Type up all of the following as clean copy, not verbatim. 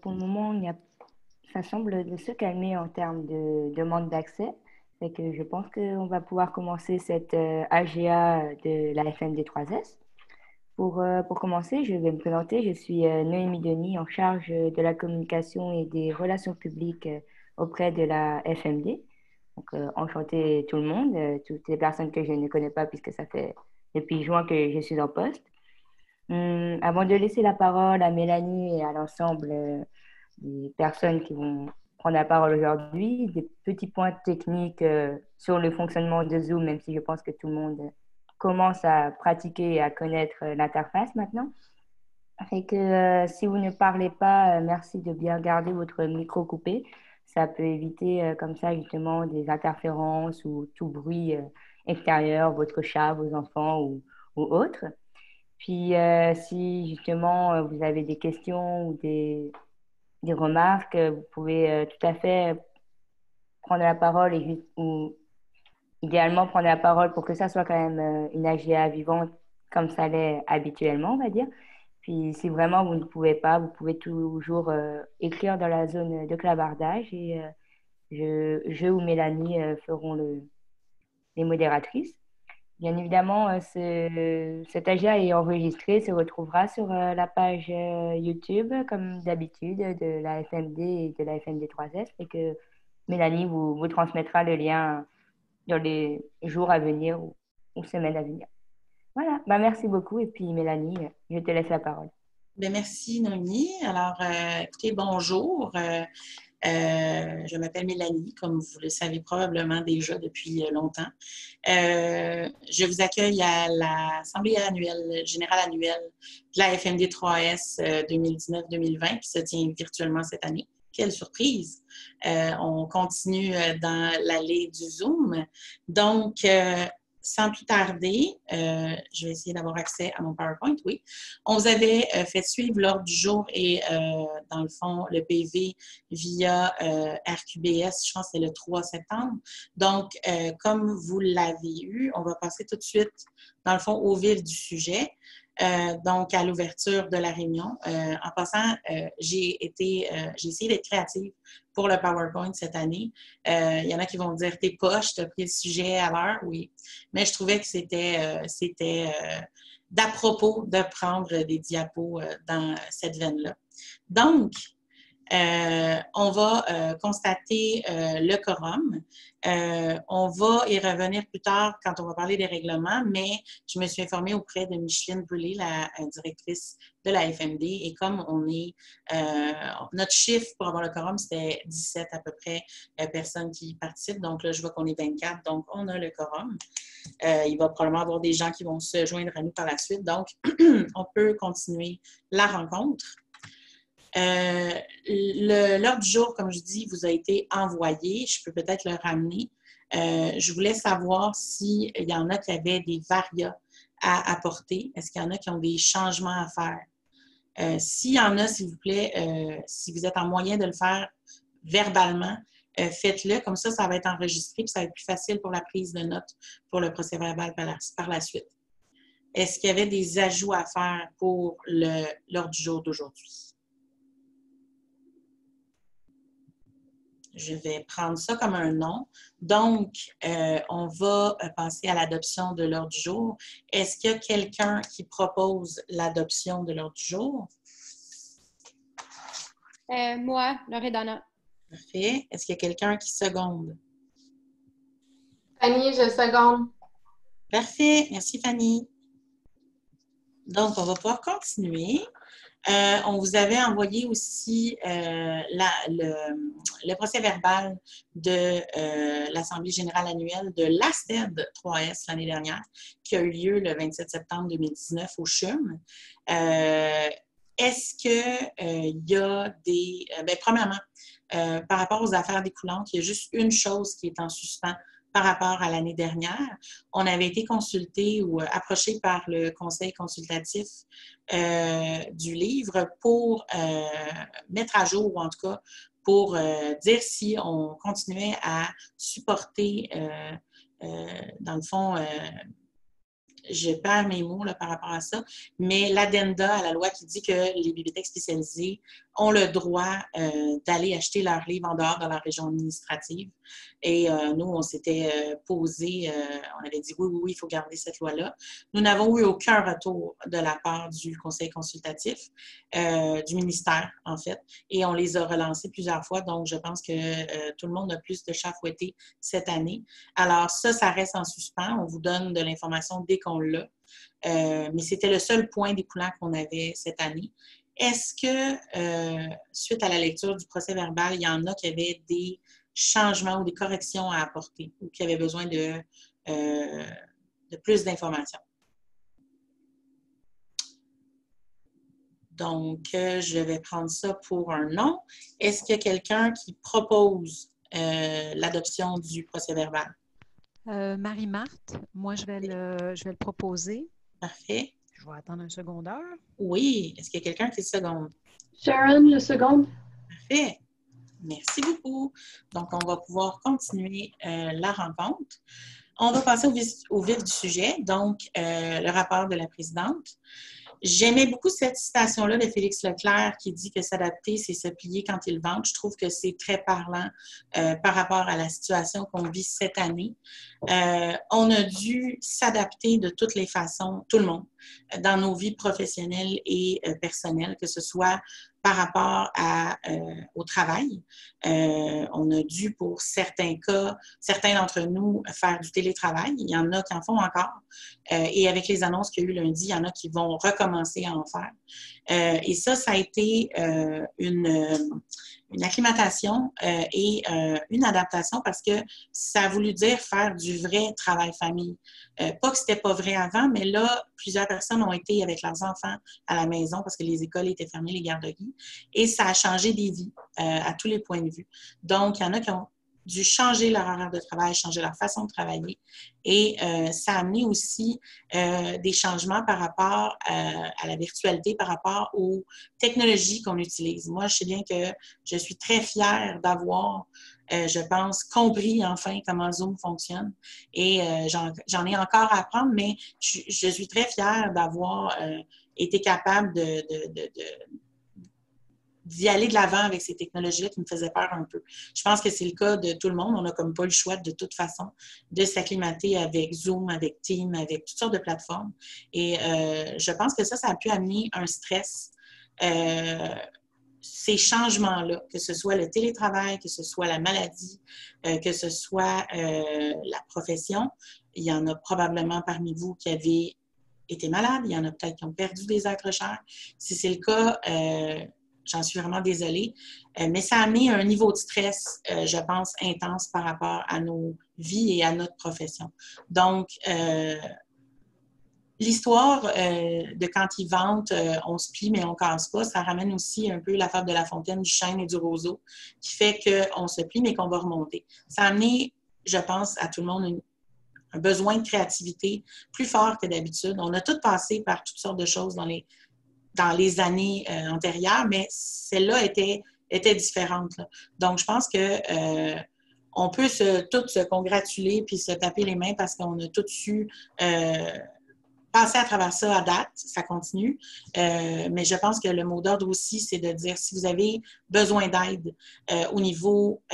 Pour le moment, ça semble de se calmer en termes de demande d'accès. Fait que je pense qu'on va pouvoir commencer cette AGA de la FMD 3S. Pour commencer, je vais me présenter. Je suis Noémie Denis, en charge de la communication et des relations publiques auprès de la FMD. Enchantée tout le monde, toutes les personnes que je ne connais pas puisque ça fait depuis juin que je suis en poste. Avant de laisser la parole à Mélanie et à l'ensemble des personnes qui vont prendre la parole aujourd'hui, des petits points techniques sur le fonctionnement de Zoom, même si je pense que tout le monde commence à pratiquer et à connaître l'interface maintenant. Si vous ne parlez pas, merci de bien garder votre micro coupé. Ça peut éviter comme ça justement des interférences ou tout bruit extérieur, votre chat, vos enfants ou autres. Si justement vous avez des questions ou des remarques, vous pouvez tout à fait prendre la parole ou idéalement prendre la parole pour que ça soit quand même une AGA vivante comme ça l'est habituellement, on va dire. Puis si vraiment vous ne pouvez pas, vous pouvez toujours écrire dans la zone de clavardage et je ou Mélanie feront les modératrices. Bien évidemment, cet AGA est enregistré, se retrouvera sur la page YouTube, comme d'habitude, de la FMD et de la FMD 3S, et que Mélanie vous transmettra le lien dans les jours à venir ou semaines à venir. Voilà, merci beaucoup, et puis Mélanie, je te laisse la parole. Bien, merci, Noémie. Alors, écoutez, bonjour. Je m'appelle Mélanie, comme vous le savez probablement déjà depuis longtemps. Je vous accueille à l'Assemblée générale annuelle de la FMD 3S 2019-2020 qui se tient virtuellement cette année. Quelle surprise! On continue dans l'allée du Zoom. Donc, sans tout tarder, je vais essayer d'avoir accès à mon PowerPoint, oui. On vous avait fait suivre l'ordre du jour et, dans le fond, le PV via RQBS, je pense que c'est le 3 septembre. Donc, comme vous l'avez eu, on va passer tout de suite, dans le fond, au vif du sujet. Donc, à l'ouverture de la réunion. En passant, j'ai essayé d'être créative pour le PowerPoint cette année. Il y en a qui vont me dire « T'es poche, t'as pris le sujet à l'heure », oui. Mais je trouvais que c'était d'à propos de prendre des diapos dans cette veine-là. Donc, on va constater le quorum. On va y revenir plus tard quand on va parler des règlements, mais je me suis informée auprès de Micheline Brûlé, la directrice de la FMD, et comme on est, notre chiffre pour avoir le quorum, c'était 17 à peu près personnes qui participent, donc là, je vois qu'on est 24, donc on a le quorum. Il va probablement y avoir des gens qui vont se joindre à nous par la suite, donc on peut continuer la rencontre. L'ordre du jour, comme je dis, vous a été envoyé. Je peux peut-être le ramener. Je voulais savoir s'il y en a qui avaient des varias à apporter. Est-ce qu'il y en a qui ont des changements à faire? S'il y en a, s'il vous plaît, si vous êtes en moyen de le faire verbalement, faites-le. Comme ça va être enregistré et ça va être plus facile pour la prise de notes pour le procès-verbal par la suite. Est-ce qu'il y avait des ajouts à faire pour l'ordre du jour d'aujourd'hui? Je vais prendre ça comme un nom. Donc, on va passer à l'adoption de l'ordre du jour. Est-ce qu'il y a quelqu'un qui propose l'adoption de l'ordre du jour? Moi, Loredana. Parfait. Est-ce qu'il y a quelqu'un qui seconde? Fanny, je seconde. Parfait. Merci, Fanny. Donc, on va pouvoir continuer. On vous avait envoyé aussi le procès-verbal de l'Assemblée générale annuelle de l'ASTED 3S l'année dernière, qui a eu lieu le 27 septembre 2019 au CHUM. Est-ce qu'il y a des... premièrement, par rapport aux affaires découlantes, il y a juste une chose qui est en suspens par rapport à l'année dernière. On avait été consulté ou approché par le conseil consultatif du livre pour mettre à jour, ou en tout cas pour dire si on continuait à supporter, dans le fond, je perds mes mots là, par rapport à ça, mais l'addenda à la loi qui dit que les bibliothèques spécialisées ont le droit d'aller acheter leurs livres en dehors de la région administrative. Et nous, on s'était posé, on avait dit oui, il faut garder cette loi-là. Nous n'avons eu aucun retour de la part du conseil consultatif, du ministère, en fait, et on les a relancés plusieurs fois. Donc, je pense que tout le monde a plus de chats fouettés cette année. Alors, ça reste en suspens. On vous donne de l'information dès qu'on l'a. Mais c'était le seul point découlant qu'on avait cette année. Est-ce que, suite à la lecture du procès-verbal, il y en a qui avaient des changements ou des corrections à apporter ou qui avaient besoin de plus d'informations? Donc, je vais prendre ça pour un non. Est-ce qu'il y a quelqu'un qui propose l'adoption du procès-verbal? Marie-Marthe, moi, je vais le proposer. Parfait. Je vais attendre un secondeur. Oui. Est-ce qu'il y a quelqu'un qui seconde? Sharon, le seconde. Parfait. Merci beaucoup. Donc, on va pouvoir continuer la rencontre. On va passer au vif du sujet, donc le rapport de la présidente. J'aimais beaucoup cette citation-là de Félix Leclerc qui dit que s'adapter, c'est se plier quand il vente. Je trouve que c'est très parlant par rapport à la situation qu'on vit cette année. On a dû s'adapter de toutes les façons, tout le monde, dans nos vies professionnelles et personnelles, que ce soit par rapport au travail. On a dû, pour certains cas, certains d'entre nous, faire du télétravail. Il y en a qui en font encore. Et avec les annonces qu'il y a eu lundi, il y en a qui vont recommencer à en faire. Et ça a été une acclimatation et une adaptation parce que ça a voulu dire faire du vrai travail-famille. Pas que c'était pas vrai avant, mais là, plusieurs personnes ont été avec leurs enfants à la maison parce que les écoles étaient fermées, les garderies, et ça a changé des vies à tous les points de vue. Donc, il y en a qui ont dû changer leur horaire de travail, changer leur façon de travailler. Et ça a amené aussi des changements par rapport à la virtualité, par rapport aux technologies qu'on utilise. Moi, je sais bien que je suis très fière d'avoir, je pense, compris enfin comment Zoom fonctionne. Et j'en ai encore à apprendre, mais je suis très fière d'avoir été capable d'y aller de l'avant avec ces technologies-là qui me faisaient peur un peu. Je pense que c'est le cas de tout le monde. On n'a comme pas le choix de toute façon de s'acclimater avec Zoom, avec Teams, avec toutes sortes de plateformes. Et je pense que ça a pu amener un stress. Ces changements-là, que ce soit le télétravail, que ce soit la maladie, que ce soit la profession, il y en a probablement parmi vous qui avez été malades, il y en a peut-être qui ont perdu des accrocheurs. Si c'est le cas, j'en suis vraiment désolée, mais ça a amené un niveau de stress, je pense, intense par rapport à nos vies et à notre profession. Donc, l'histoire de quand ils vantent, on se plie mais on ne casse pas, ça ramène aussi un peu la fable de La Fontaine, du chêne et du roseau, qui fait qu'on se plie mais qu'on va remonter. Ça a amené, je pense, à tout le monde un besoin de créativité plus fort que d'habitude. On a tous passé par toutes sortes de choses dans les années antérieures, mais celle-là était différente, là. Donc, je pense que on peut tous se congratuler puis se taper les mains parce qu'on a tous eu passer à travers ça à date, ça continue. Mais je pense que le mot d'ordre aussi, c'est de dire si vous avez besoin d'aide au niveau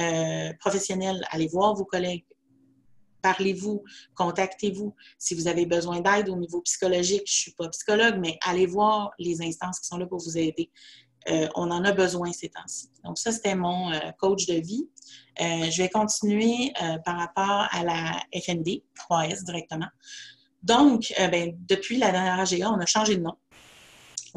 professionnel, allez voir vos collègues. Parlez-vous, contactez-vous. Si vous avez besoin d'aide au niveau psychologique, je ne suis pas psychologue, mais allez voir les instances qui sont là pour vous aider. On en a besoin ces temps-ci. Donc, ça, c'était mon coach de vie. Je vais continuer par rapport à la FND 3S directement. Donc, depuis la dernière AGA, on a changé de nom.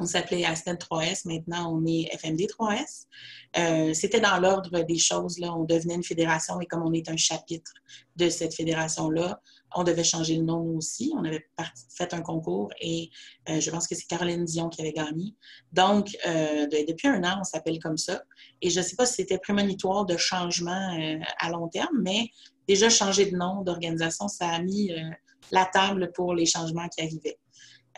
On s'appelait Asted 3S, maintenant on est FMD 3S. C'était dans l'ordre des choses, là. On devenait une fédération et comme on est un chapitre de cette fédération-là, on devait changer le nom nous aussi. On avait fait un concours et je pense que c'est Caroline Dion qui avait gagné. Donc, depuis un an, on s'appelle comme ça. Et je ne sais pas si c'était prémonitoire de changement à long terme, mais déjà changer de nom, d'organisation, ça a mis la table pour les changements qui arrivaient.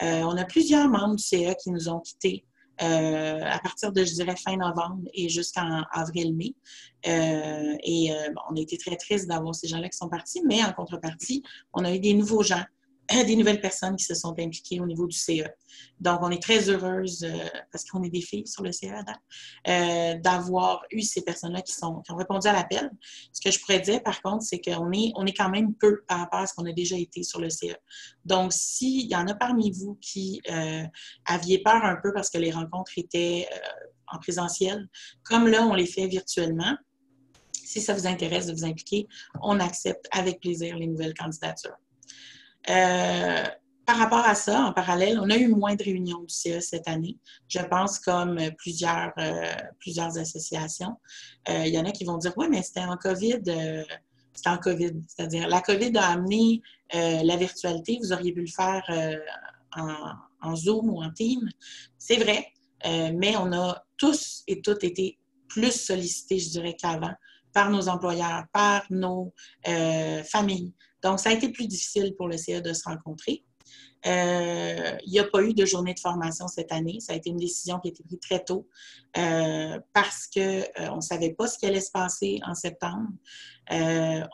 On a plusieurs membres du CA qui nous ont quittés à partir de, je dirais, fin novembre et jusqu'en avril-mai. On a été très tristes d'avoir ces gens-là qui sont partis, mais en contrepartie, on a eu des nouveaux gens des nouvelles personnes qui se sont impliquées au niveau du CE. Donc, on est très heureuse, parce qu'on est des filles sur le CE, d'avoir eu ces personnes-là qui ont répondu à l'appel. Ce que je pourrais dire, par contre, c'est qu'on est quand même peu par rapport à ce qu'on a déjà été sur le CE. Donc, s'il y en a parmi vous qui aviez peur un peu parce que les rencontres étaient en présentiel, comme là, on les fait virtuellement, si ça vous intéresse de vous impliquer, on accepte avec plaisir les nouvelles candidatures. Par rapport à ça, en parallèle, on a eu moins de réunions du CE cette année. Je pense comme plusieurs associations. Il y en a qui vont dire « Oui, mais c'était en COVID. C'était en COVID. » C'est-à-dire, la COVID a amené la virtualité. Vous auriez pu le faire en Zoom ou en Team. C'est vrai, mais on a tous et toutes été plus sollicités, je dirais, qu'avant, par nos employeurs, par nos familles. Donc, ça a été plus difficile pour le CE de se rencontrer. Il n'y a pas eu de journée de formation cette année. Ça a été une décision qui a été prise très tôt parce qu'on ne savait pas ce qui allait se passer en septembre.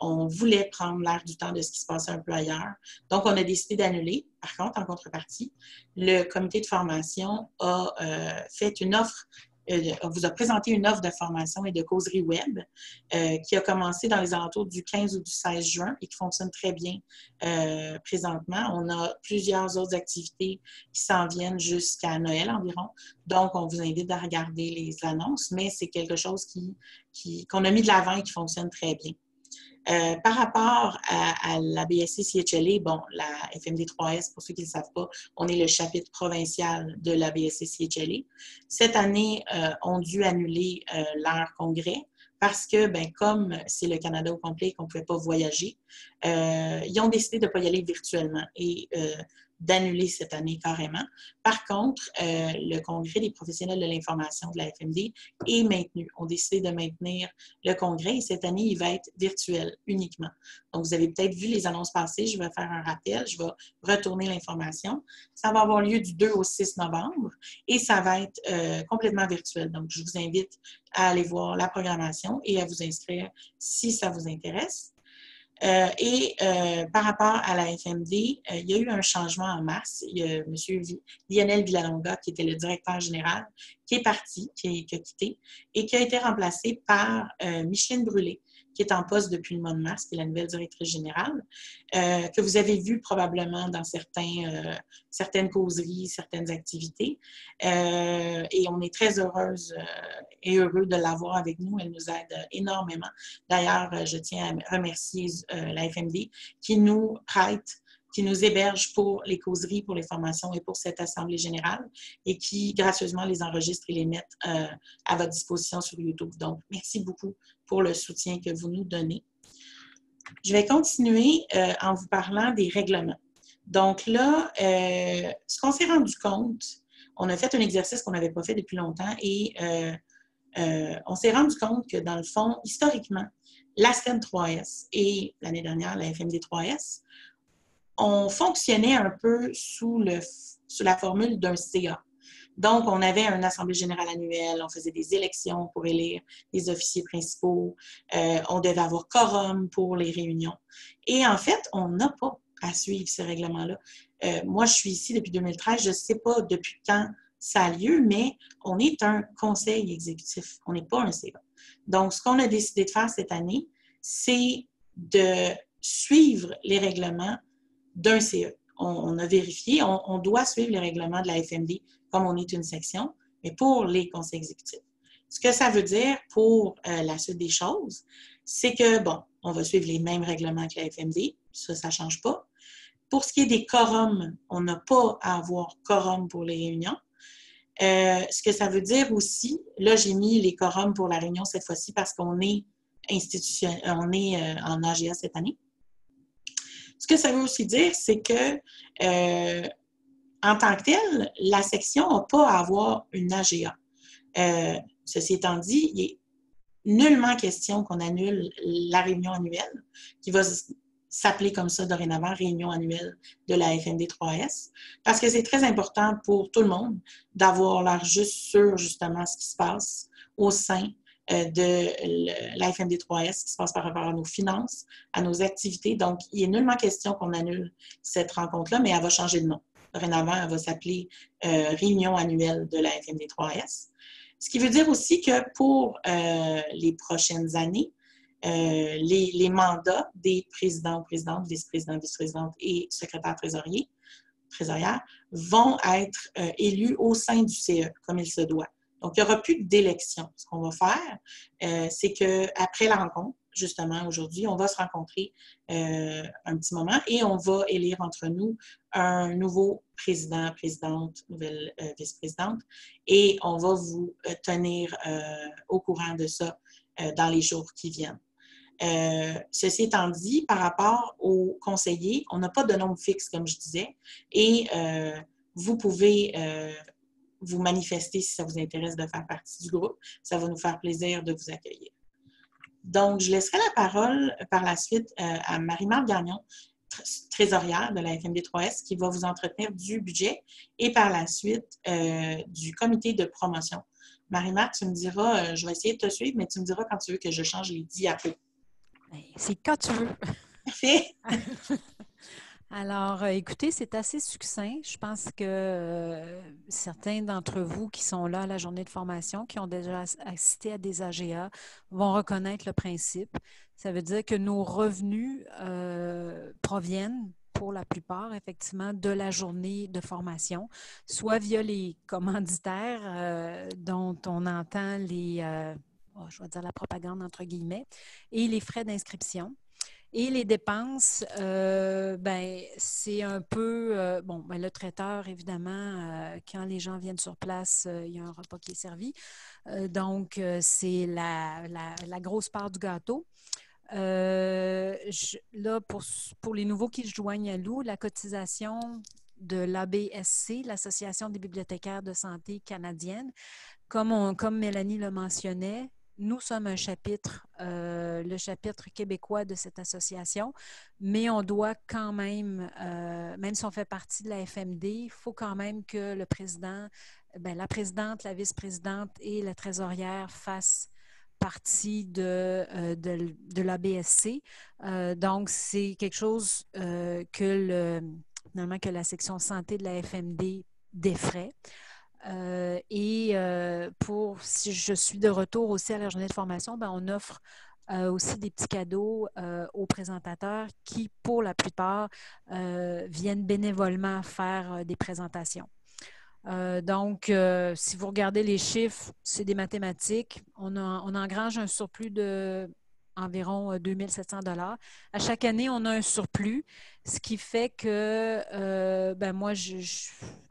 On voulait prendre l'air du temps de ce qui se passait un peu ailleurs. Donc, on a décidé d'annuler. Par contre, en contrepartie, le comité de formation a fait une offre vous a présenté une offre de formation et de causerie web qui a commencé dans les alentours du 15 ou du 16 juin et qui fonctionne très bien présentement. On a plusieurs autres activités qui s'en viennent jusqu'à Noël environ. Donc, on vous invite à regarder les annonces, mais c'est quelque chose qu'on a mis de l'avant et qui fonctionne très bien. Par rapport à la BSC CHLA, bon, la FMD 3S, pour ceux qui ne le savent pas, on est le chapitre provincial de la BSC CHLA. Cette année, ont dû annuler leur congrès parce que, ben, comme c'est le Canada au complet et qu'on ne pouvait pas voyager, ils ont décidé de ne pas y aller virtuellement et d'annuler cette année carrément. Par contre, le congrès des professionnels de l'information de la FMD est maintenu. On a décidé de maintenir le congrès et cette année, il va être virtuel uniquement. Donc, vous avez peut-être vu les annonces passées. Je vais faire un rappel. Je vais retourner l'information. Ça va avoir lieu du 2 au 6 novembre et ça va être complètement virtuel. Donc, je vous invite à aller voir la programmation et à vous inscrire si ça vous intéresse. Par rapport à la FMD, il y a eu un changement en mars. Il y a M. Lionel Villalonga, qui était le directeur général, qui est parti, qui a quitté, et qui a été remplacé par Micheline Brûlé, qui est en poste depuis le mois de mars, qui est la nouvelle directrice générale, que vous avez vu probablement dans certaines causeries, certaines activités. Et on est très heureuse et heureux de l'avoir avec nous. Elle nous aide énormément. D'ailleurs, je tiens à remercier la FMD qui nous prête, qui nous héberge pour les causeries, pour les formations et pour cette Assemblée générale et qui gracieusement les enregistre et les met à votre disposition sur YouTube. Donc, merci beaucoup pour le soutien que vous nous donnez. Je vais continuer en vous parlant des règlements. Donc là, ce qu'on s'est rendu compte, on a fait un exercice qu'on n'avait pas fait depuis longtemps et on s'est rendu compte que dans le fond, historiquement, la STEM 3S et l'année dernière, la FMD 3S, on fonctionnait un peu sous la formule d'un CA. Donc, on avait une assemblée générale annuelle, on faisait des élections pour élire les officiers principaux, on devait avoir quorum pour les réunions. Et en fait, on n'a pas à suivre ce règlement-là. Moi, je suis ici depuis 2013, je ne sais pas depuis quand ça a lieu, mais on est un conseil exécutif, on n'est pas un CA. Donc, ce qu'on a décidé de faire cette année, c'est de suivre les règlements d'un CE. On a vérifié, on doit suivre les règlements de la FMD comme on est une section, mais pour les conseils exécutifs. Ce que ça veut dire pour la suite des choses, c'est que, bon, on va suivre les mêmes règlements que la FMD, ça ne change pas. Pour ce qui est des quorums, on n'a pas à avoir quorum pour les réunions. Ce que ça veut dire aussi, là, j'ai mis les quorums pour la réunion cette fois-ci parce qu'on est on est en AGA cette année. Ce que ça veut aussi dire, c'est que en tant que tel, la section n'a pas à avoir une AGA. Ceci étant dit, il est nullement question qu'on annule la réunion annuelle, qui va s'appeler comme ça dorénavant, réunion annuelle de la FMD 3S, parce que c'est très important pour tout le monde d'avoir l'air juste sur justement ce qui se passe au sein de la FMD3S qui se passe par rapport à nos finances, à nos activités. Donc, il n'est nullement question qu'on annule cette rencontre-là, mais elle va changer de nom. Dorénavant, elle va s'appeler Réunion annuelle de la FMD3S. Ce qui veut dire aussi que pour les prochaines années, les mandats des présidents, présidentes, vice-présidents, vice-présidentes et secrétaires trésorières vont être élus au sein du CE, comme il se doit. Donc, il n'y aura plus d'élection. Ce qu'on va faire, c'est qu'après la rencontre, justement, aujourd'hui, on va se rencontrer un petit moment et on va élire entre nous un nouveau président, présidente, nouvelle vice-présidente et on va vous tenir au courant de ça dans les jours qui viennent. Ceci étant dit, par rapport aux conseillers, on n'a pas de nombre fixe, comme je disais, et vous pouvez vous manifester si ça vous intéresse de faire partie du groupe. Ça va nous faire plaisir de vous accueillir. Donc, je laisserai la parole par la suite à Marie-Marthe Gagnon, trésorière de la FMD3S, qui va vous entretenir du budget et par la suite du comité de promotion. Marie-Marthe, tu me diras, je vais essayer de te suivre, mais tu me diras quand tu veux que je change les diapos. C'est quand tu veux. Parfait. Alors, écoutez, c'est assez succinct. Je pense que certains d'entre vous qui sont là à la journée de formation, qui ont déjà assisté à des AGA, vont reconnaître le principe. Ça veut dire que nos revenus proviennent pour la plupart, effectivement, de la journée de formation, soit via les commanditaires dont on entend je vais dire la propagande entre guillemets, et les frais d'inscription. Et les dépenses, c'est un peu, le traiteur, évidemment, quand les gens viennent sur place, il y a un repas qui est servi. Donc, c'est la grosse part du gâteau. Là, pour les nouveaux qui se joignent à nous, la cotisation de l'ABSC, l'Association des bibliothécaires de santé canadienne, comme Mélanie le mentionnait, nous sommes un chapitre, le chapitre québécois de cette association, mais on doit quand même, même si on fait partie de la FMD, il faut quand même que le président, la présidente, la vice-présidente et la trésorière fassent partie de l'ABSC. Donc, c'est quelque chose finalement que la section santé de la FMD défraie. Si je suis de retour aussi à la journée de formation, on offre aussi des petits cadeaux aux présentateurs qui, pour la plupart, viennent bénévolement faire des présentations. Donc, si vous regardez les chiffres, c'est des mathématiques. On engrange un surplus de environ 2 700 $. À chaque année, on a un surplus, ce qui fait que, moi,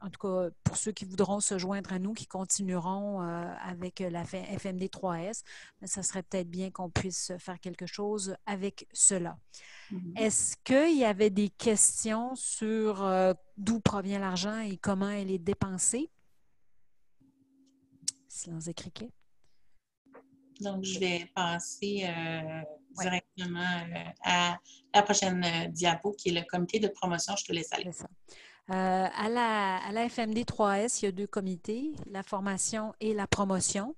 en tout cas, pour ceux qui voudront se joindre à nous, qui continueront avec la FMD 3S, ça serait peut-être bien qu'on puisse faire quelque chose avec cela. Est-ce qu'il y avait des questions sur d'où provient l'argent et comment elle est dépensée? Silence des criquets. Donc, je vais passer directement à la prochaine diapo, qui est le comité de promotion. Je te laisse aller. C'est ça. À la FMD 3S, il y a 2 comités, la formation et la promotion.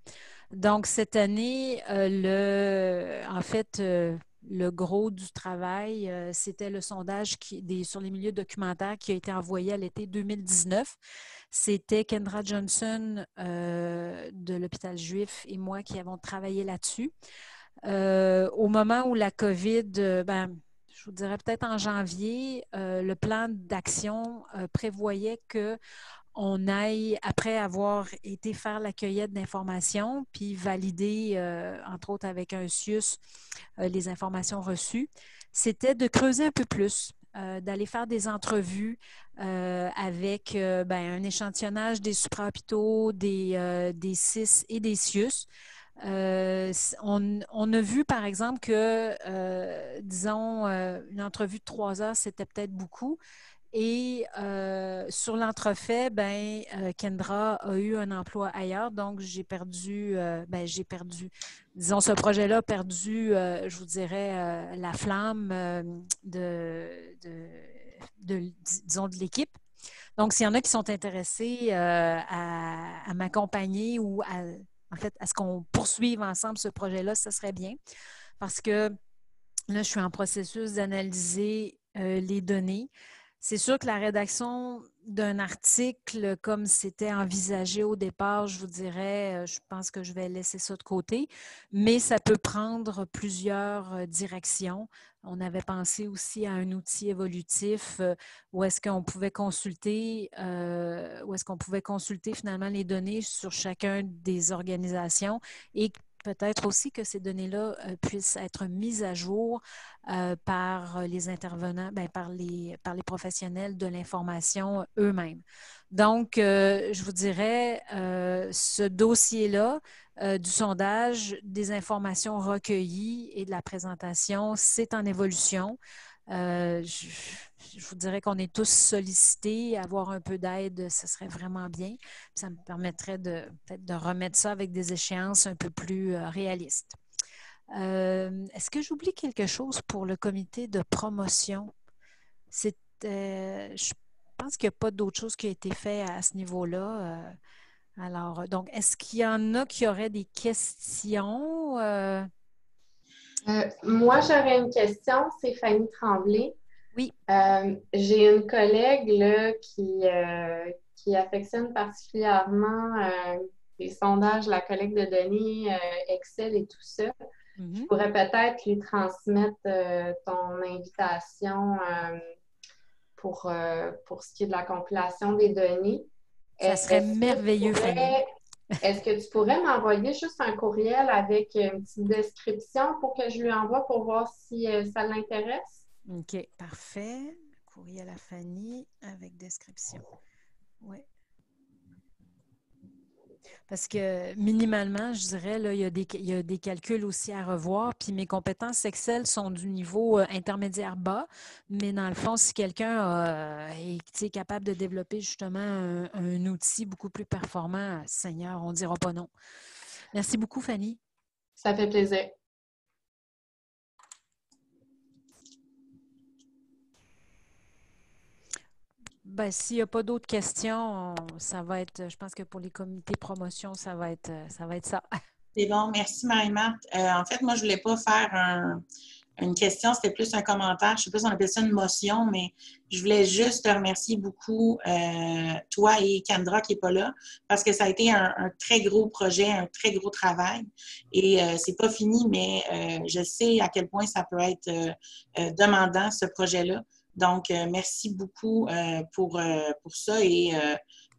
Donc, cette année, le gros du travail, c'était le sondage sur les milieux documentaires qui a été envoyé à l'été 2019. C'était Kendra Johnson de l'hôpital juif et moi qui avons travaillé là-dessus. Au moment où la COVID, je vous dirais peut-être en janvier, le plan d'action prévoyait qu'on aille, après avoir été faire la cueillette d'informations, puis valider, entre autres avec un CIUS, les informations reçues, c'était de creuser un peu plus, d'aller faire des entrevues avec un échantillonnage des suprahôpitaux, des CIS et des CIUS. On a vu, par exemple, que, disons, une entrevue de 3 heures, c'était peut-être beaucoup. Et sur l'entrefait, Kendra a eu un emploi ailleurs, donc j'ai perdu, disons, ce projet-là a perdu, je vous dirais, la flamme disons, de l'équipe. Donc, s'il y en a qui sont intéressés à m'accompagner ou en fait, à ce qu'on poursuive ensemble ce projet-là, ça serait bien. Parce que là, je suis en processus d'analyser les données. C'est sûr que la rédaction d'un article, comme c'était envisagé au départ, je vous dirais, je pense que je vais laisser ça de côté, mais ça peut prendre plusieurs directions. On avait pensé aussi à un outil évolutif où est-ce qu'on pouvait consulter finalement les données sur chacun des organisations et peut-être aussi que ces données-là puissent être mises à jour par les intervenants, bien, par les professionnels de l'information eux-mêmes. Donc, je vous dirais, ce dossier-là du sondage, des informations recueillies et de la présentation, c'est en évolution. Je vous dirais qu'on est tous sollicités. Avoir un peu d'aide, ce serait vraiment bien. Ça me permettrait peut-être de remettre ça avec des échéances un peu plus réalistes. Est-ce que j'oublie quelque chose pour le comité de promotion? Je pense qu'il n'y a pas d'autre chose qui a été fait à ce niveau-là. Alors, donc, est-ce qu'il y en a qui auraient des questions? Moi, j'aurais une question, c'est Fanny Tremblay. Oui. J'ai une collègue là, qui affectionne particulièrement les sondages, la collecte de données, Excel et tout ça. Je pourrais peut-être lui transmettre ton invitation pour ce qui est de la compilation des données. Ça serait merveilleux, Fanny. Est-ce que tu pourrais m'envoyer juste un courriel avec une petite description pour que je lui envoie pour voir si ça l'intéresse? OK, parfait. Courriel à Fanny avec description. Oui. Parce que minimalement, je dirais, là, il y a des calculs aussi à revoir. Puis mes compétences Excel sont du niveau intermédiaire bas. Mais dans le fond, si quelqu'un est capable de développer justement un outil beaucoup plus performant, Seigneur, on ne dira pas non. Merci beaucoup, Fanny. Ça fait plaisir. Ben, s'il n'y a pas d'autres questions, ça va être, je pense que pour les comités promotion, ça va être ça. C'est bon, merci Marie-Marthe. En fait, moi, je ne voulais pas faire une question, c'était plus un commentaire. Je ne sais pas si on appelle ça une motion, mais je voulais juste te remercier beaucoup, toi et Kendra qui n'est pas là, parce que ça a été un très gros projet, un très gros travail. Et c'est pas fini, mais je sais à quel point ça peut être demandant, ce projet-là. Donc, merci beaucoup pour ça. Et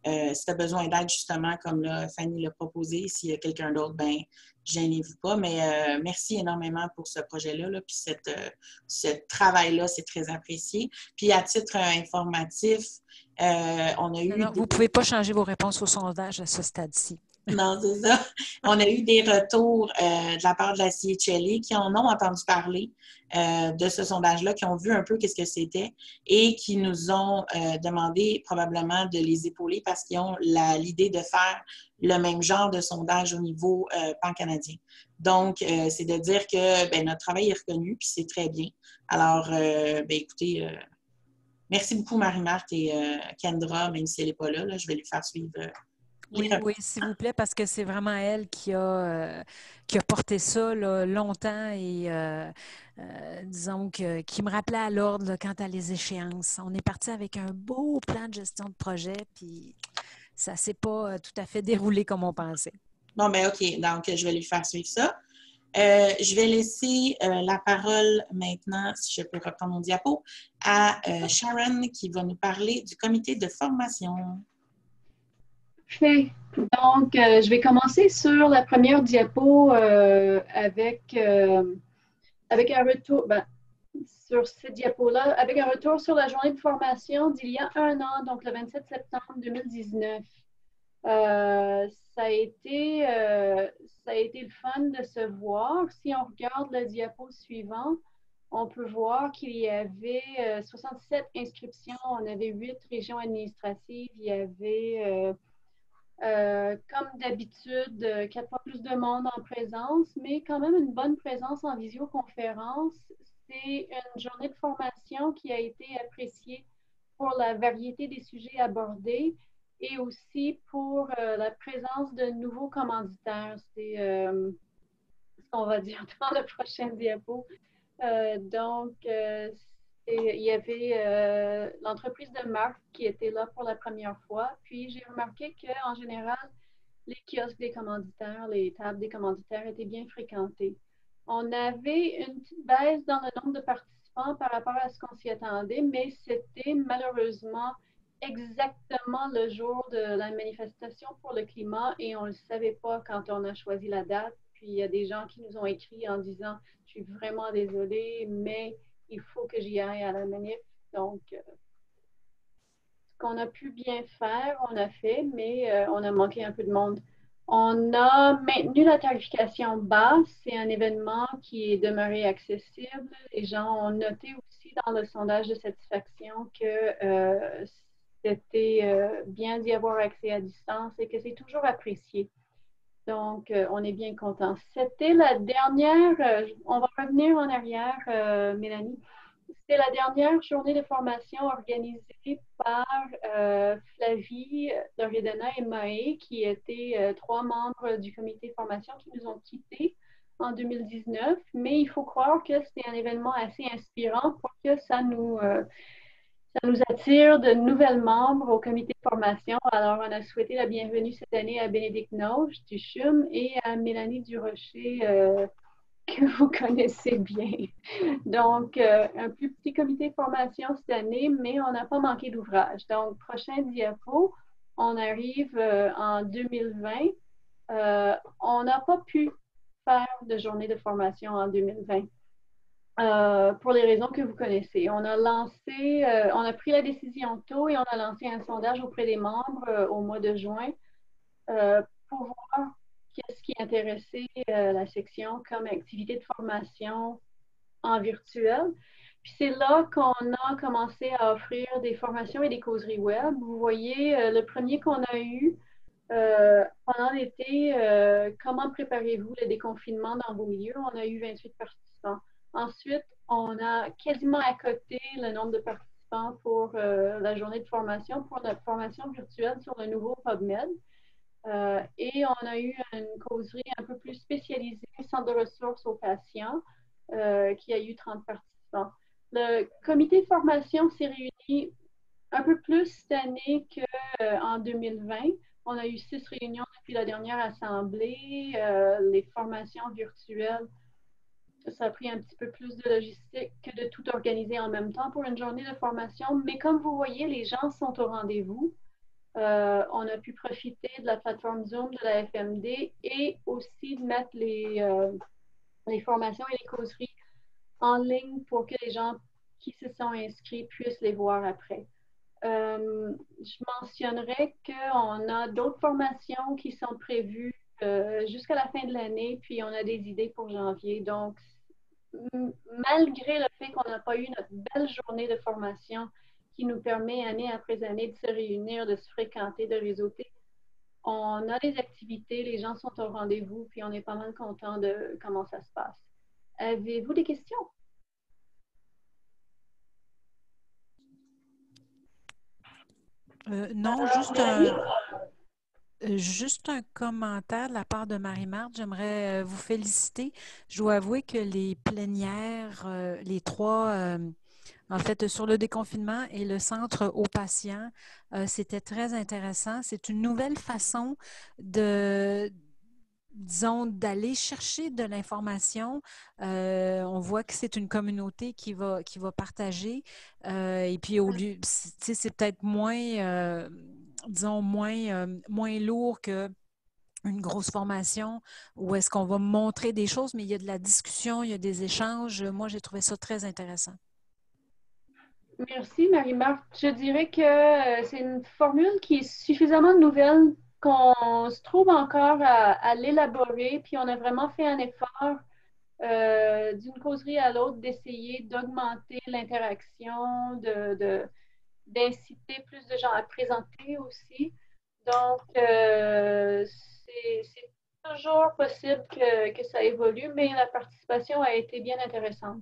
si tu as besoin d'aide, justement, comme là, Fanny l'a proposé, s'il y a quelqu'un d'autre, ben gênez-vous pas. Mais merci énormément pour ce projet-là. Là, puis ce travail-là, c'est très apprécié. Puis à titre informatif, on a eu... Non, vous ne pouvez pas changer vos réponses au sondage à ce stade-ci. Non, c'est ça. On a eu des retours de la part de la CHLA qui en ont entendu parler de ce sondage-là, qui ont vu un peu qu'est-ce que c'était et qui nous ont demandé probablement de les épauler parce qu'ils ont l'idée de faire le même genre de sondage au niveau pan-canadien. Donc, c'est de dire que notre travail est reconnu puis c'est très bien. Alors, écoutez, merci beaucoup Marie-Marthe et Kendra, même si elle n'est pas là, je vais lui faire suivre. Oui, s'il vous plaît, parce que c'est vraiment elle qui a porté ça là, longtemps et disons qui me rappelait à l'ordre là, quant à les échéances. On est parti avec un beau plan de gestion de projet, puis ça ne s'est pas tout à fait déroulé comme on pensait. Bon, OK. Donc, je vais lui faire suivre ça. Je vais laisser la parole maintenant, si je peux reprendre mon diapo, à Sharon qui va nous parler du comité de formation. Parfait. Donc, je vais commencer sur la première diapo avec un retour, sur cette diapo-là, avec un retour sur la journée de formation d'il y a un an, donc le 27 septembre 2019. Ça a été le fun de se voir. Si on regarde le diapo suivant, on peut voir qu'il y avait 67 inscriptions, on avait 8 régions administratives, il y avait... comme d'habitude, 4 fois plus de monde en présence, mais quand même une bonne présence en visioconférence. C'est une journée de formation qui a été appréciée pour la variété des sujets abordés et aussi pour la présence de nouveaux commanditaires. C'est ce qu'on va dire dans le prochain diapo. Il y avait l'entreprise de Marc qui était là pour la première fois. Puis j'ai remarqué qu'en général, les kiosques des commanditaires, les tables des commanditaires étaient bien fréquentées. On avait une petite baisse dans le nombre de participants par rapport à ce qu'on s'y attendait, mais c'était malheureusement exactement le jour de la manifestation pour le climat et on ne le savait pas quand on a choisi la date. Puis il y a des gens qui nous ont écrit en disant « Je suis vraiment désolée, mais il faut que j'y aille à la manif. » Donc, ce qu'on a pu bien faire, on a fait, mais on a manqué un peu de monde. On a maintenu la tarification basse. C'est un événement qui est demeuré accessible. Les gens ont noté aussi dans le sondage de satisfaction que c'était bien d'y avoir accès à distance et que c'est toujours apprécié. Donc, on est bien content. C'était la dernière, on va revenir en arrière, Mélanie. C'était la dernière journée de formation organisée par Flavie, Loredana et Maë, qui étaient 3 membres du comité de formation qui nous ont quittés en 2019. Mais il faut croire que c'était un événement assez inspirant pour que ça nous attire de nouvelles membres au comité de formation. Alors, on a souhaité la bienvenue cette année à Bénédicte Noche du CHUM et à Mélanie Durocher, que vous connaissez bien. Donc, un plus petit comité de formation cette année, mais on n'a pas manqué d'ouvrage. Donc, prochain diapo, on arrive en 2020. On n'a pas pu faire de journée de formation en 2020. Pour les raisons que vous connaissez. On a pris la décision tôt et on a lancé un sondage auprès des membres au mois de juin pour voir qu'est-ce qui intéressait la section comme activité de formation en virtuel. Puis c'est là qu'on a commencé à offrir des formations et des causeries web. Vous voyez, le premier qu'on a eu pendant l'été, comment préparez-vous le déconfinement dans vos milieux? On a eu 28 participants. Ensuite, on a quasiment à côté le nombre de participants pour la journée de formation, pour notre formation virtuelle sur le nouveau PubMed. Et on a eu une causerie un peu plus spécialisée, centre de ressources aux patients, qui a eu 30 participants. Le comité de formation s'est réuni un peu plus cette année qu'en 2020. On a eu 6 réunions depuis la dernière assemblée. Les formations virtuelles, ça a pris un petit peu plus de logistique que de tout organiser en même temps pour une journée de formation. Mais comme vous voyez, les gens sont au rendez-vous. On a pu profiter de la plateforme Zoom de la FMD et aussi de mettre les formations et les causeries en ligne pour que les gens qui se sont inscrits puissent les voir après. Je mentionnerai qu'on a d'autres formations qui sont prévues jusqu'à la fin de l'année, puis on a des idées pour janvier. Donc, malgré le fait qu'on n'a pas eu notre belle journée de formation qui nous permet année après année de se réunir, de se fréquenter, de réseauter, on a des activités, les gens sont au rendez-vous, puis on est pas mal content de comment ça se passe. Avez-vous des questions? Non, juste un commentaire de la part de Marie-Marthe. J'aimerais vous féliciter. Je dois avouer que les plénières, les 3, en fait, sur le déconfinement et le centre aux patients, c'était très intéressant. C'est une nouvelle façon disons, d'aller chercher de l'information. On voit que c'est une communauté qui va partager. Et puis, au lieu, tu sais, c'est peut-être moins, disons, moins lourd que une grosse formation où est-ce qu'on va montrer des choses, mais il y a de la discussion, il y a des échanges. Moi, j'ai trouvé ça très intéressant. Merci, Marie-Marthe. Je dirais que c'est une formule qui est suffisamment nouvelle qu'on se trouve encore à l'élaborer, puis on a vraiment fait un effort d'une causerie à l'autre d'essayer d'augmenter l'interaction, d'inciter plus de gens à présenter aussi. Donc, c'est toujours possible que ça évolue, mais la participation a été bien intéressante.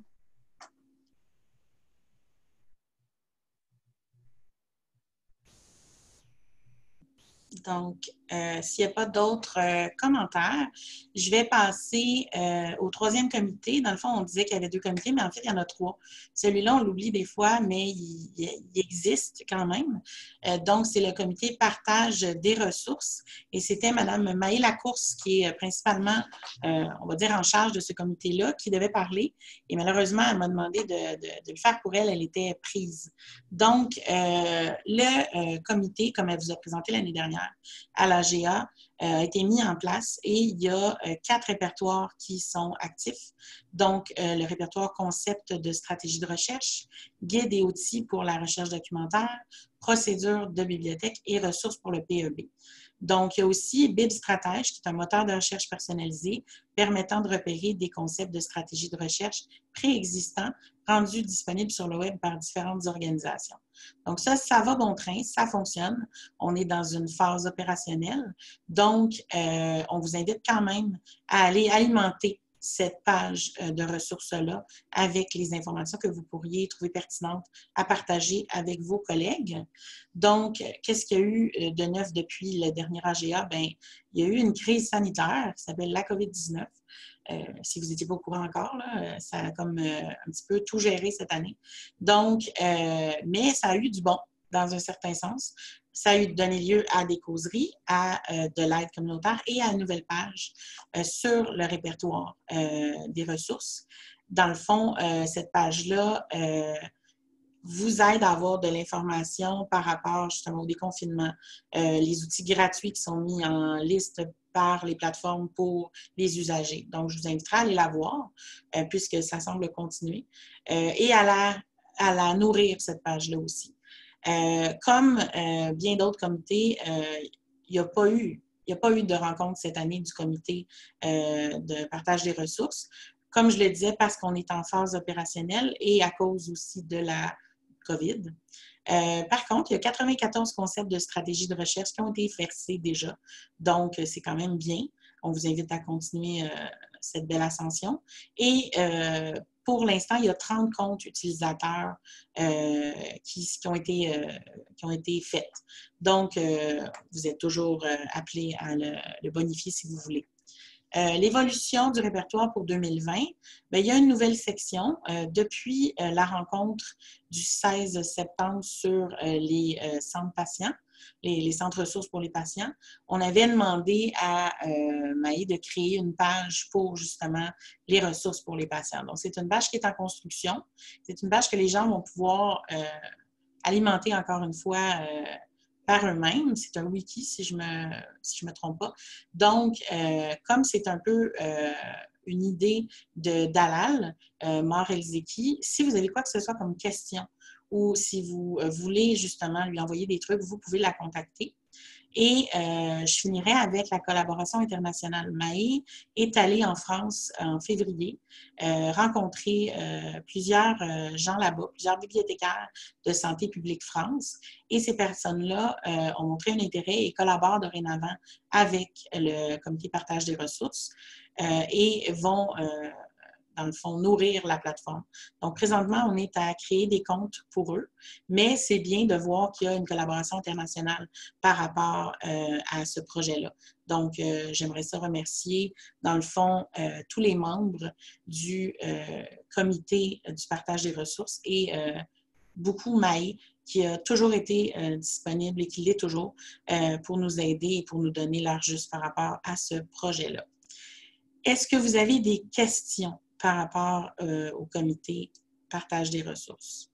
Donc, s'il n'y a pas d'autres commentaires, je vais passer au troisième comité. Dans le fond, on disait qu'il y avait 2 comités, mais en fait, il y en a 3. Celui-là, on l'oublie des fois, mais il existe quand même. Donc, c'est le comité partage des ressources. Et c'était Mme Maë Lacourse qui est principalement, on va dire, en charge de ce comité-là, qui devait parler. Et malheureusement, elle m'a demandé de le faire pour elle. Elle était prise. Donc, le comité, comme elle vous a présenté l'année dernière, à l'AGA a été mis en place et il y a 4 répertoires qui sont actifs. Donc, le répertoire concept de stratégie de recherche, guide et outils pour la recherche documentaire, procédures de bibliothèque et ressources pour le PEB. Donc, il y a aussi BibStratège, qui est un moteur de recherche personnalisé permettant de repérer des concepts de stratégie de recherche préexistants rendus disponibles sur le web par différentes organisations. Donc ça va bon train, ça fonctionne. On est dans une phase opérationnelle. Donc, on vous invite quand même à aller alimenter cette page de ressources-là avec les informations que vous pourriez trouver pertinentes à partager avec vos collègues. Donc, qu'est-ce qu'il y a eu de neuf depuis le dernier AGA? Bien, il y a eu une crise sanitaire qui s'appelle la COVID-19. Si vous n'étiez pas au courant encore, là, ça a comme un petit peu tout géré cette année. Donc, mais ça a eu du bon, dans un certain sens. Ça a eu donné lieu à des causeries, à de l'aide communautaire et à une nouvelle page sur le répertoire des ressources. Dans le fond, cette page-là vous aide à avoir de l'information par rapport justement au déconfinement, les outils gratuits qui sont mis en liste par les plateformes pour les usagers. Donc, je vous inviterai à aller la voir puisque ça semble continuer et à la nourrir, cette page-là aussi. Comme bien d'autres comités, il n'y a pas eu de rencontre cette année du comité de partage des ressources. Comme je le disais, parce qu'on est en phase opérationnelle et à cause aussi de la COVID. Par contre, il y a 94 concepts de stratégie de recherche qui ont été versés déjà. Donc, c'est quand même bien. On vous invite à continuer cette belle ascension. Et pour l'instant, il y a 30 comptes utilisateurs qui ont été faits. Donc, vous êtes toujours appelés à le bonifier si vous voulez. L'évolution du répertoire pour 2020, bien, il y a une nouvelle section. Depuis la rencontre du 16 septembre sur les centres patients, les centres ressources pour les patients, on avait demandé à Maë de créer une page pour justement les ressources pour les patients. Donc, c'est une page qui est en construction. C'est une page que les gens vont pouvoir alimenter encore une fois par eux-mêmes. C'est un wiki, si je me trompe pas. Donc, comme c'est un peu une idée de Dalal, Mar El-Zeki, si vous avez quoi que ce soit comme question ou si vous voulez justement lui envoyer des trucs, vous pouvez la contacter. Et je finirai avec la collaboration internationale. Maë est allée en France en février, rencontrer plusieurs gens là-bas, plusieurs bibliothécaires de Santé publique France. Et ces personnes-là ont montré un intérêt et collaborent dorénavant avec le comité partage des ressources et vont dans le fond, nourrir la plateforme. Donc, présentement, on est à créer des comptes pour eux, mais c'est bien de voir qu'il y a une collaboration internationale par rapport à ce projet-là. Donc, j'aimerais ça remercier, dans le fond, tous les membres du comité du partage des ressources et beaucoup Maë, qui a toujours été disponible et qui l'est toujours pour nous aider et pour nous donner l'heure juste par rapport à ce projet-là. Est-ce que vous avez des questions par rapport au comité partage des ressources?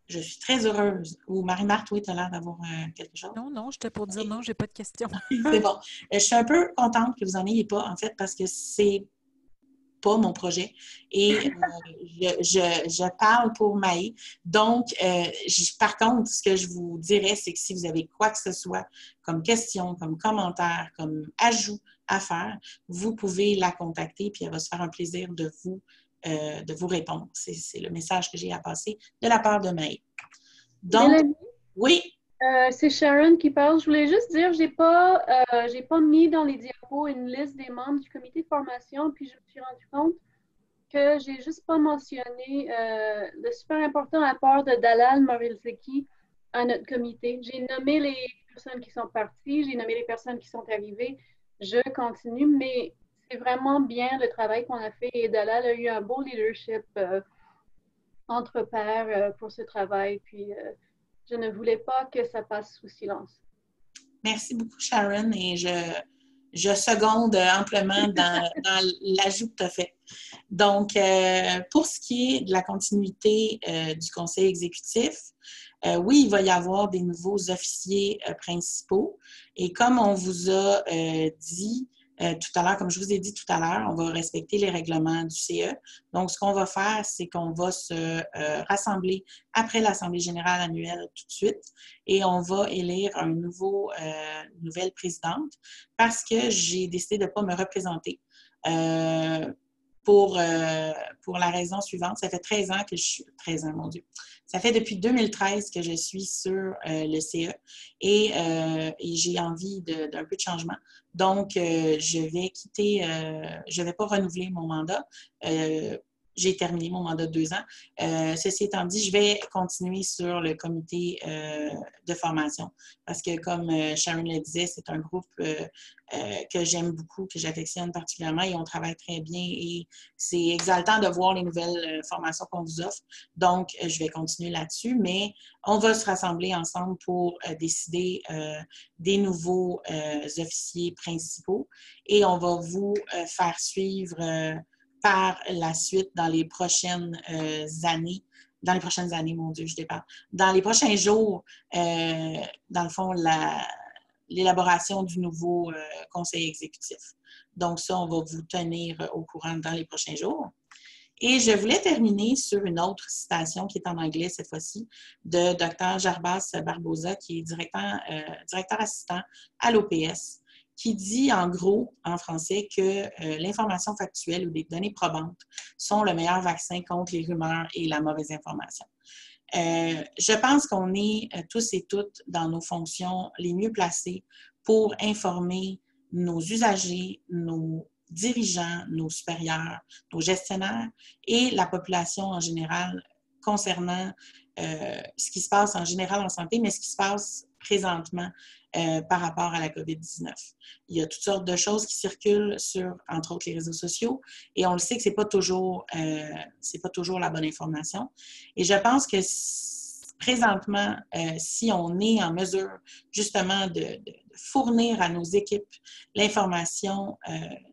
Je suis très heureuse. Ou Marie-Marthe, oui, tu as l'air d'avoir quelque chose? Non, j'étais pour dire non, je n'ai pas de questions. C'est bon. Je suis un peu contente que vous n'en ayez pas, en fait, parce que c'est pas mon projet. Et je parle pour Maë. Donc, par contre, ce que je vous dirais, c'est que si vous avez quoi que ce soit comme question, comme commentaire, comme ajout à faire, vous pouvez la contacter, puis elle va se faire un plaisir de vous répondre. C'est le message que j'ai à passer de la part de Maë. Donc, Mélanie, oui. c'est Sharon qui parle. Je voulais juste dire, j'ai pas mis dans les diapos une liste des membres du comité de formation, puis je me suis rendu compte que j'ai juste pas mentionné le super important apport de Dalal Mar El-Zeki, à notre comité. J'ai nommé les personnes qui sont parties, j'ai nommé les personnes qui sont arrivées. Je continue, mais c'est vraiment bien le travail qu'on a fait et Dalal a eu un beau leadership entre pairs pour ce travail. Puis, je ne voulais pas que ça passe sous silence. Merci beaucoup, Sharon, et je seconde amplement dans l'ajout que tu as fait. Donc, pour ce qui est de la continuité du conseil exécutif, oui, il va y avoir des nouveaux officiers principaux. Et comme on vous a dit tout à l'heure, comme je vous ai dit tout à l'heure, on va respecter les règlements du CE. Donc, ce qu'on va faire, c'est qu'on va se rassembler après l'Assemblée générale annuelle tout de suite et on va élire une nouvelle présidente parce que j'ai décidé de ne pas me représenter. Pour la raison suivante, ça fait 13 ans que je suis... 13 ans, mon Dieu. Ça fait depuis 2013 que je suis sur le CE et j'ai envie d'un peu de changement. Donc, je vais quitter, je ne vais pas renouveler mon mandat. J'ai terminé mon mandat de 2 ans. Ceci étant dit, je vais continuer sur le comité de formation parce que, comme Sharon le disait, c'est un groupe que j'aime beaucoup, que j'affectionne particulièrement et on travaille très bien et c'est exaltant de voir les nouvelles formations qu'on vous offre. Donc, je vais continuer là-dessus, mais on va se rassembler ensemble pour décider des nouveaux officiers principaux et on va vous faire suivre par la suite dans les prochaines années. Dans les prochaines années, mon Dieu, je déparle. Dans les prochains jours, dans le fond, l'élaboration du nouveau conseil exécutif. Donc, ça, on va vous tenir au courant dans les prochains jours. Et je voulais terminer sur une autre citation qui est en anglais cette fois-ci, de Dr. Jarbas Barbosa, qui est directeur assistant à l'OPS, qui dit en gros, en français, que l'information factuelle ou des données probantes sont le meilleur vaccin contre les rumeurs et la mauvaise information. Je pense qu'on est tous et toutes dans nos fonctions les mieux placés pour informer nos usagers, nos dirigeants, nos supérieurs, nos gestionnaires et la population en général concernant ce qui se passe en général en santé, mais ce qui se passe présentement par rapport à la COVID-19. Il y a toutes sortes de choses qui circulent sur, entre autres, les réseaux sociaux et on le sait que c'est pas toujours la bonne information. Et je pense que présentement, si on est en mesure justement de fournir à nos équipes l'information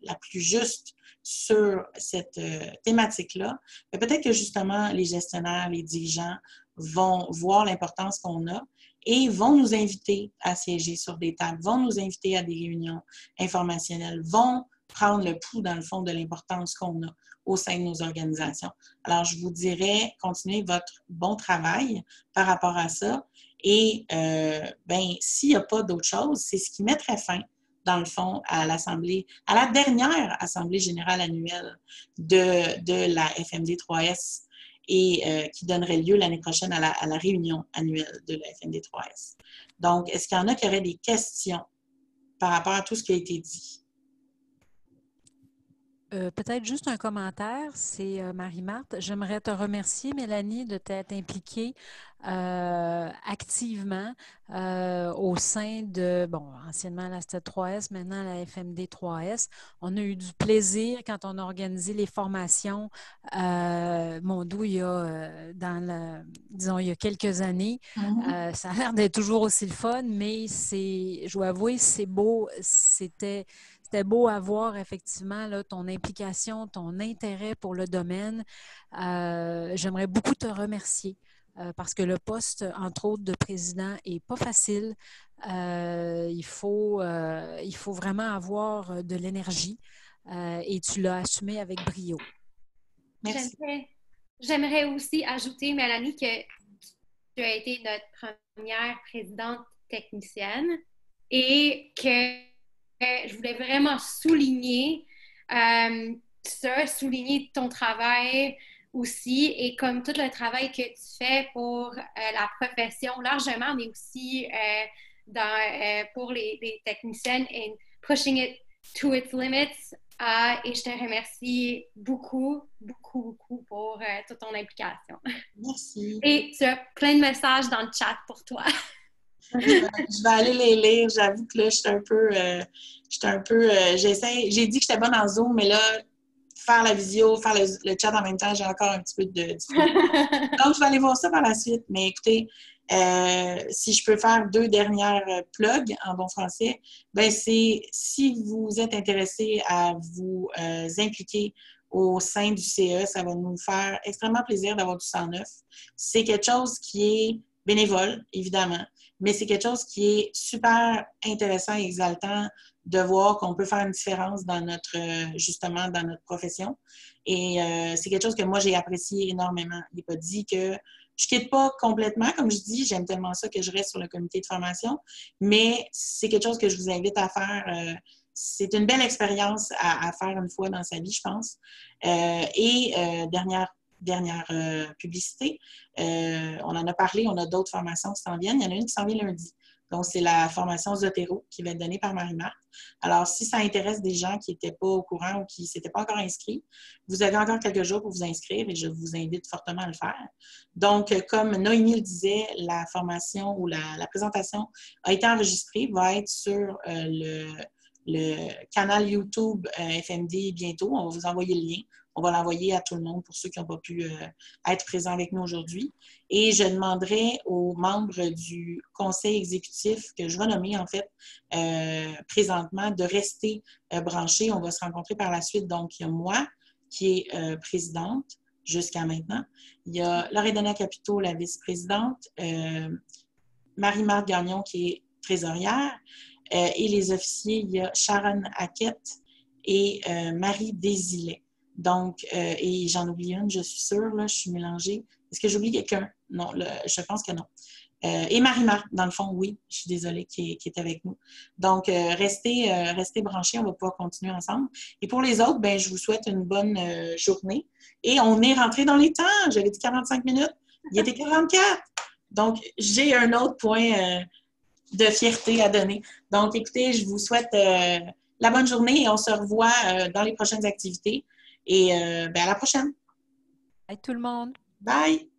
la plus juste sur cette thématique-là, peut-être que justement les gestionnaires, les dirigeants vont voir l'importance qu'on a et vont nous inviter à siéger sur des tables, vont nous inviter à des réunions informationnelles, vont prendre le pouls, dans le fond, de l'importance qu'on a au sein de nos organisations. Alors, je vous dirais, continuez votre bon travail par rapport à ça. Et, s'il n'y a pas d'autre chose, c'est ce qui mettrait fin, dans le fond, à la dernière Assemblée générale annuelle de la FMD3S et qui donnerait lieu l'année prochaine à la réunion annuelle de la FMD3S. Donc, est-ce qu'il y en a qui auraient des questions par rapport à tout ce qui a été dit? Peut-être juste un commentaire, c'est Marie-Marthe. J'aimerais te remercier, Mélanie, de t'être impliquée activement au sein de, anciennement la STED 3S, maintenant la FMD 3S. On a eu du plaisir quand on a organisé les formations, Mondou, il y a, il y a quelques années. Ça a l'air d'être toujours aussi le fun, mais je dois avouer, c'est beau, c'était beau à voir effectivement là, ton implication, ton intérêt pour le domaine. J'aimerais beaucoup te remercier parce que le poste, entre autres, de président n'est pas facile. Il faut vraiment avoir de l'énergie et tu l'as assumé avec brio. Merci. J'aimerais aussi ajouter, Mélanie, que tu as été notre première présidente technicienne et que je voulais vraiment souligner souligner ton travail aussi et comme tout le travail que tu fais pour la profession largement, mais aussi pour les techniciennes and pushing it to its limits Et je te remercie beaucoup, beaucoup, beaucoup pour toute ton implication. Merci. Et tu as plein de messages dans le chat pour toi. Je vais aller les lire. J'avoue que là, j'ai dit que j'étais bonne en Zoom, mais là, faire la visio, faire le chat en même temps, j'ai encore un petit peu de difficulté. Donc, je vais aller voir ça par la suite. Mais écoutez, si je peux faire 2 dernières plugs en bon français, ben c'est si vous êtes intéressé à vous impliquer au sein du CE, ça va nous faire extrêmement plaisir d'avoir du 109. C'est quelque chose qui est bénévole, évidemment, mais c'est quelque chose qui est super intéressant et exaltant de voir qu'on peut faire une différence dans justement, dans notre profession. Et c'est quelque chose que moi, j'ai apprécié énormément. Il n'est pas dit que je ne quitte pas complètement, comme je dis, j'aime tellement ça que je reste sur le comité de formation, mais c'est quelque chose que je vous invite à faire. C'est une belle expérience à faire une fois dans sa vie, je pense. Dernière publicité, on en a parlé, on a d'autres formations qui s'en viennent. Il y en a une qui s'en vient lundi. Donc, c'est la formation Zotero qui va être donnée par Marie-Marthe. Alors, si ça intéresse des gens qui n'étaient pas au courant ou qui ne s'étaient pas encore inscrits, vous avez encore quelques jours pour vous inscrire et je vous invite fortement à le faire. Donc, comme Noémie le disait, la formation ou la présentation a été enregistrée, va être sur le canal YouTube FMD bientôt. On va vous envoyer le lien. On va l'envoyer à tout le monde pour ceux qui n'ont pas pu être présents avec nous aujourd'hui. Et je demanderai aux membres du conseil exécutif que je vais nommer, en fait, présentement, de rester branchés. On va se rencontrer par la suite. Donc, il y a moi, qui est présidente jusqu'à maintenant. Il y a Loredana Capito, la vice-présidente. Marie-Marthe Gagnon, qui est trésorière. Et les officiers, il y a Sharon Hackett et Marie Désilet. Donc, et j'en oublie une, je suis sûre, là, je suis mélangée. Est-ce que j'oublie quelqu'un? Non, je pense que non. Et Marie-Marthe, dans le fond, oui, je suis désolée, qui est avec nous. Donc, restez branchés, on va pouvoir continuer ensemble. Et pour les autres, ben, je vous souhaite une bonne journée. Et on est rentré dans les temps. J'avais dit 45 minutes. Il était 44. Donc, j'ai un autre point de fierté à donner. Donc, écoutez, je vous souhaite la bonne journée et on se revoit dans les prochaines activités. Et ben, à la prochaine. Bye tout le monde. Bye!